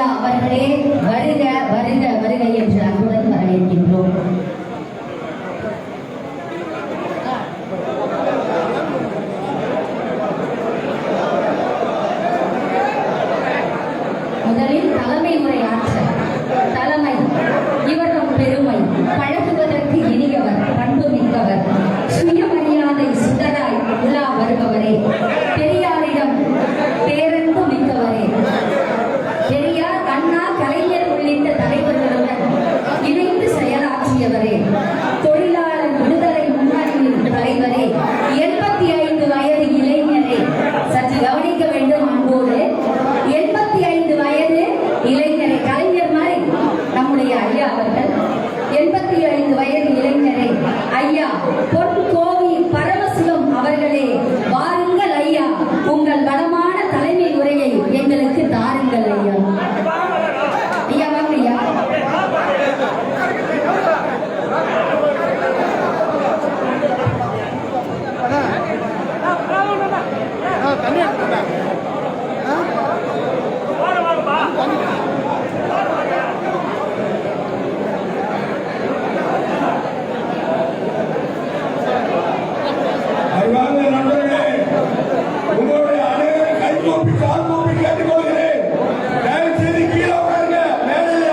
ஐயா அவர்களே வருக வருக வருக என்று அன்புடன் வரவேற்கின்றோம். முதலில் தலைமை உரையாற்ற தலைமை இவரும் பெருமை பழகுவதற்கு இனியவர் பண்பு மிக்கவர் சுயமரியாதை சுடராய் உலா வருபவரே பெரியாரிடம் பேரன்பு மிக்கவரே பெரியார் அண்ணா கலைஞர் உள்ளிட்ட தலைவர்களுடன் இணைந்து செயலாற்றியவரே தொழிலாளர் விடுதலை முன்னணியின் தலைவரே 85 வயது இளைஞரே சற்று கவனிக்க வேண்டும் அன்போடு 85 வயது இளைஞரை கலைஞர் மாதிரி நம்முடைய ஐயா அவர்கள் 85 வயது இளைஞரை ஐயா பொன்